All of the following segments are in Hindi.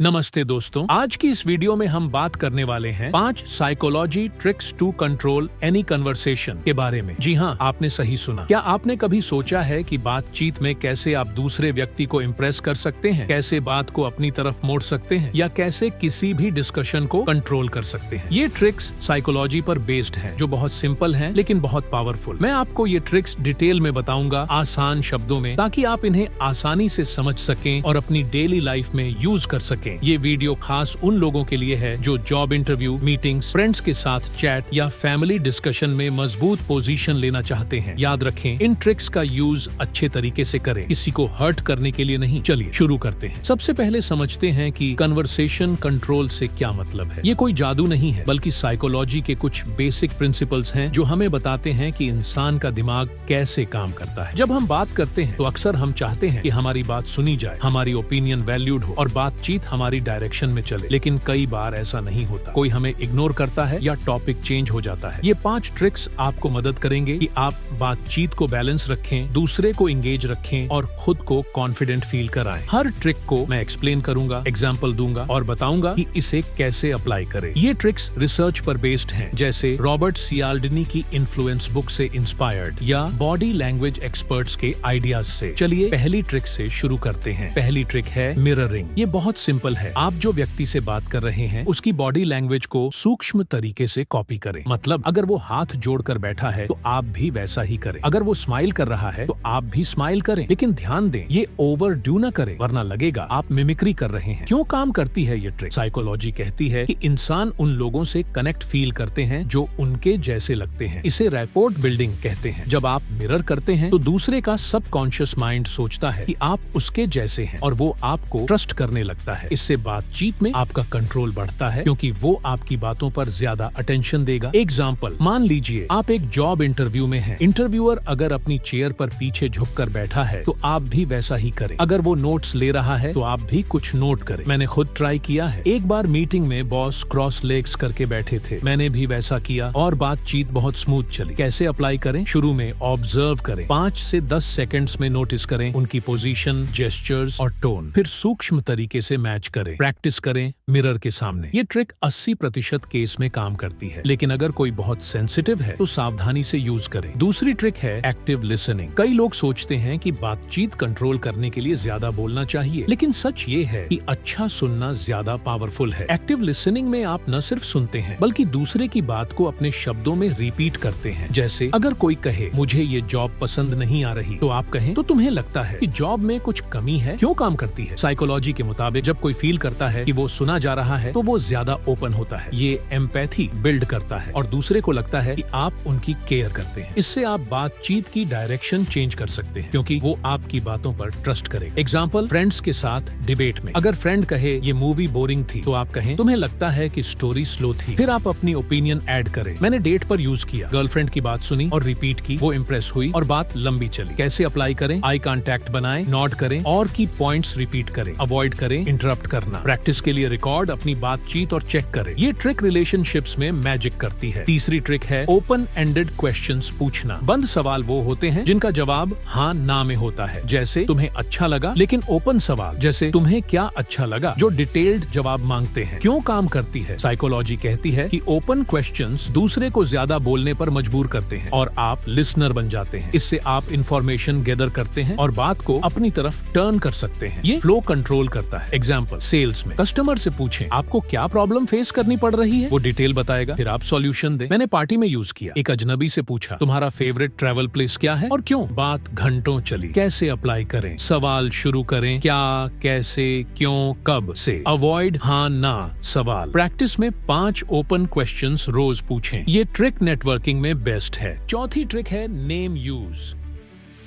नमस्ते दोस्तों, आज की इस वीडियो में हम बात करने वाले हैं 5 psychology tricks to control any conversation के बारे में। जी हाँ, आपने सही सुना। क्या आपने कभी सोचा है कि बातचीत में कैसे आप दूसरे व्यक्ति को इम्प्रेस कर सकते हैं, कैसे बात को अपनी तरफ मोड़ सकते हैं या कैसे किसी भी डिस्कशन को कंट्रोल कर सकते हैं। ये ट्रिक्स साइकोलॉजी पर बेस्ड हैं, जो बहुत सिंपल हैं लेकिन बहुत पावरफुल। मैं आपको ये ट्रिक्स डिटेल में बताऊंगा, आसान शब्दों में, ताकि आप इन्हें आसानी से समझ सकें और अपनी डेली लाइफ में यूज कर सकें। ये वीडियो खास उन लोगों के लिए है जो जॉब इंटरव्यू, मीटिंग्स, फ्रेंड्स के साथ चैट या फैमिली डिस्कशन में मजबूत पोजीशन लेना चाहते हैं। याद रखें, इन ट्रिक्स का यूज अच्छे तरीके से करें, किसी को हर्ट करने के लिए नहीं। चलिए शुरू करते हैं। सबसे पहले समझते हैं कि कन्वर्सेशन कंट्रोल से क्या मतलब है। ये कोई जादू नहीं है, बल्कि साइकोलॉजी के कुछ बेसिक प्रिंसिपल्स हैं जो हमें बताते हैं कि इंसान का दिमाग कैसे काम करता है। जब हम बात करते हैं तो अक्सर हम चाहते हैं कि हमारी बात सुनी जाए, हमारी ओपिनियन वैल्यूड हो और बातचीत हमारी डायरेक्शन में चले, लेकिन कई बार ऐसा नहीं होता। कोई हमें इग्नोर करता है या टॉपिक चेंज हो जाता है। ये 5 ट्रिक्स आपको मदद करेंगे कि आप बातचीत को बैलेंस रखें, दूसरे को इंगेज रखें और खुद को कॉन्फिडेंट फील कराएं। हर ट्रिक को मैं एक्सप्लेन करूंगा, एग्जाम्पल दूंगा और बताऊंगा कि इसे कैसे अप्लाई करें। ये ट्रिक्स रिसर्च पर बेस्ड हैं, जैसे रॉबर्ट सियाल्डिनी की इन्फ्लुएंस बुक से इंस्पायर्ड या बॉडी लैंग्वेज एक्सपर्ट्स के आइडियाज से। चलिए पहली ट्रिक से शुरू करते हैं। पहली ट्रिक है मिररिंग। ये बहुत सिंपल है। आप जो व्यक्ति से बात कर रहे हैं उसकी बॉडी लैंग्वेज को सूक्ष्म तरीके से कॉपी करें। मतलब अगर वो हाथ जोड़कर बैठा है तो आप भी वैसा ही करें। अगर वो स्माइल कर रहा है तो आप भी स्माइल करें, लेकिन ध्यान दें ये ओवरडू न करें, वरना लगेगा आप मिमिक्री कर रहे हैं। क्यों काम करती है ये ट्रिक? साइकोलॉजी कहती है कि इंसान उन लोगों से कनेक्ट फील करते हैं जो उनके जैसे लगते हैं। इसे रैपोर्ट बिल्डिंग कहते हैं। जब आप मिरर करते हैं तो दूसरे का सबकॉन्शियस माइंड सोचता है कि आप उसके जैसे हैं और वो आपको ट्रस्ट करने लगता है। इससे बातचीत में आपका कंट्रोल बढ़ता है, क्योंकि वो आपकी बातों पर ज्यादा अटेंशन देगा। एग्जाम्पल, मान लीजिए आप एक जॉब इंटरव्यू में हैं। इंटरव्यूअर अगर अपनी चेयर पर पीछे झुककर बैठा है तो आप भी वैसा ही करें। अगर वो नोट्स ले रहा है तो आप भी कुछ नोट करें। मैंने खुद ट्राई किया है। एक बार मीटिंग में बॉस क्रॉस लेग्स करके बैठे थे। मैंने भी वैसा किया और बातचीत बहुत स्मूथ चली। कैसे अप्लाई करें? शुरू में ऑब्जर्व करें, 5 से 10 सेकंड्स में नोटिस करें उनकी पोजीशन, जेस्चर्स और टोन। फिर सूक्ष्म तरीके से मैच करें। प्रैक्टिस करें मिरर के सामने। ये ट्रिक 80% केस में काम करती है, लेकिन अगर कोई बहुत सेंसिटिव है तो सावधानी से यूज करें। दूसरी ट्रिक है एक्टिव लिसनिंग। कई लोग सोचते हैं कि बातचीत कंट्रोल करने के लिए ज्यादा बोलना चाहिए, लेकिन सच ये है कि अच्छा सुनना ज्यादा पावरफुल है। एक्टिव लिसनिंग में आप न सिर्फ सुनते हैं बल्कि दूसरे की बात को अपने शब्दों में रिपीट करते हैं। जैसे अगर कोई कहे मुझे ये जॉब पसंद नहीं आ रही, तो आप कहें तो तुम्हें लगता है कि जॉब में कुछ कमी है। क्यों काम करती है? साइकोलॉजी के मुताबिक जब कोई फील करता है कि वो सुना जा रहा है तो वो ज्यादा ओपन होता है। ये एम्पैथी बिल्ड करता है और दूसरे को लगता है कि आप उनकी केयर करते हैं। इससे आप बातचीत की डायरेक्शन चेंज कर सकते हैं, क्योंकि वो आपकी बातों पर ट्रस्ट करे। एग्जाम्पल, फ्रेंड्स के साथ डिबेट में अगर फ्रेंड कहे ये मूवी बोरिंग थी, तो आप कहें तुम्हें लगता है कि स्टोरी स्लो थी। फिर आप अपनी ओपिनियन ऐड करें। मैंने डेट पर यूज किया, गर्लफ्रेंड की बात सुनी और रिपीट की, वो इम्प्रेस हुई और बात लंबी चली। कैसे अप्लाई करें? आई कांटेक्ट बनाएं, नॉट करें और की पॉइंट्स रिपीट करें। अवॉइड करें इंटरप्ट करना। प्रैक्टिस के लिए रिकॉर्ड अपनी बातचीत और चेक करें। ये ट्रिक रिलेशनशिप्स में मैजिक करती है। तीसरी ट्रिक है ओपन एंडेड क्वेश्चंस पूछना। बंद सवाल वो होते हैं जिनका जवाब हाँ ना में होता है, जैसे तुम्हें अच्छा लगा। लेकिन ओपन सवाल जैसे तुम्हें क्या अच्छा लगा, जो डिटेल्ड जवाब मांगते हैं। क्यों काम करती है? साइकोलॉजी कहती है कि ओपन क्वेश्चंस दूसरे को ज्यादा बोलने पर मजबूर करते हैं और आप लिसनर बन जाते हैं। इससे आप इंफॉर्मेशन गैदर करते हैं और बात को अपनी तरफ टर्न कर सकते हैं। ये फ्लो कंट्रोल करता है। एग्जाम्पल, सेल्स में कस्टमर से पूछें आपको क्या प्रॉब्लम फेस करनी पड़ रही है, वो डिटेल बताएगा, फिर आप सॉल्यूशन दें। मैंने पार्टी में यूज किया। एक अजनबी से पूछा तुम्हारा फेवरेट ट्रैवल प्लेस क्या है और क्यों। बात घंटों चली। कैसे अप्लाई करें? सवाल शुरू करें क्या, कैसे, क्यों, कब से। अवॉइड हाँ ना सवाल। प्रैक्टिस में 5 ओपन क्वेश्चंस रोज पूछें। ये ट्रिक नेटवर्किंग में बेस्ट है। चौथी ट्रिक है नेम यूज।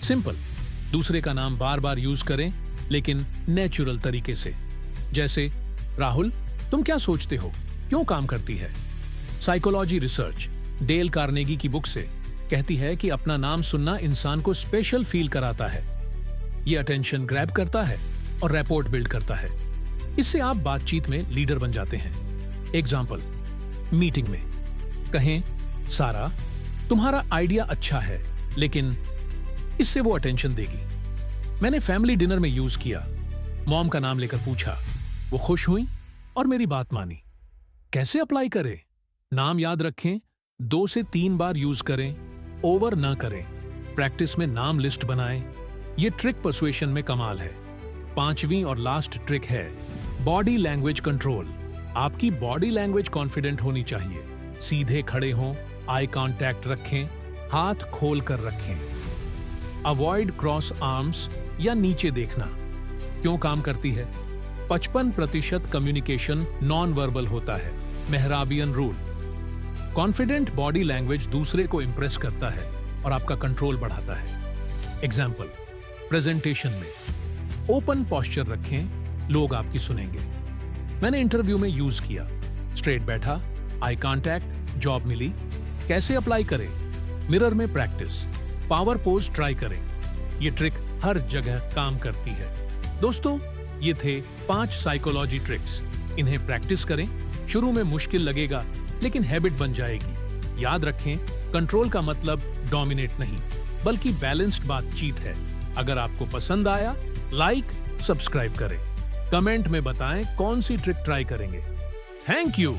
सिंपल, दूसरे का नाम बार बार यूज करें, लेकिन नेचुरल तरीके से। जैसे राहुल, तुम क्या सोचते हो? क्यों काम करती है? साइकोलॉजी रिसर्च डेल कार्नेगी की बुक से कहती है कि अपना नाम सुनना इंसान को स्पेशल फील कराता है। ये अटेंशन ग्रैब करता है और रैपोर्ट बिल्ड करता है। इससे आप बातचीत में लीडर बन जाते हैं। एग्जाम्पल, मीटिंग में कहें सारा, तुम्हारा आइडिया अच्छा है, लेकिन इससे वो अटेंशन देगी। मैंने फैमिली डिनर में यूज किया। मॉम का नाम लेकर पूछा, वो खुश हुई और मेरी बात मानी। कैसे अप्लाई करें? नाम याद रखें, 2 से 3 बार यूज करें, ओवर ना करें, प्रैक्टिस में नाम लिस्ट बनाएं। ये ट्रिक पर्सुएशन में कमाल है। 5वीं और लास्ट ट्रिक है बॉडी लैंग्वेज कंट्रोल। आपकी बॉडी लैंग्वेज कॉन्फिडेंट होनी चाहिए। सीधे खड़े हों, आई कांटेक्ट रखें, हाथ खोल कर रखें। अवॉइड क्रॉस आर्म्स या नीचे देखना। क्यों काम करती है? 55% कम्युनिकेशन नॉन वर्बल होता है। Mehrabian rule. Confident body language दूसरे को इंप्रेस करता है और आपका कंट्रोल बढ़ाता है। एग्जाम्पल, प्रेजेंटेशन में ओपन पोस्चर रखें, लोग आपकी सुनेंगे। मैंने इंटरव्यू में यूज किया। स्ट्रेट बैठा, आई कांटेक्ट, जॉब मिली। कैसे अप्लाई करें? मिरर में प्रैक्टिस, पावर पोज ट्राई करें। ये ट्रिक हर जगह काम करती है। दोस्तों, ये थे 5 साइकोलॉजी ट्रिक्स। इन्हें प्रैक्टिस करें। शुरू में मुश्किल लगेगा, लेकिन हैबिट बन जाएगी। याद रखें, कंट्रोल का मतलब डोमिनेट नहीं, बल्कि बैलेंस्ड बातचीत है। अगर आपको पसंद आया, लाइक, सब्सक्राइब करें। कमेंट में बताएं कौन सी ट्रिक ट्राई करेंगे। Thank you.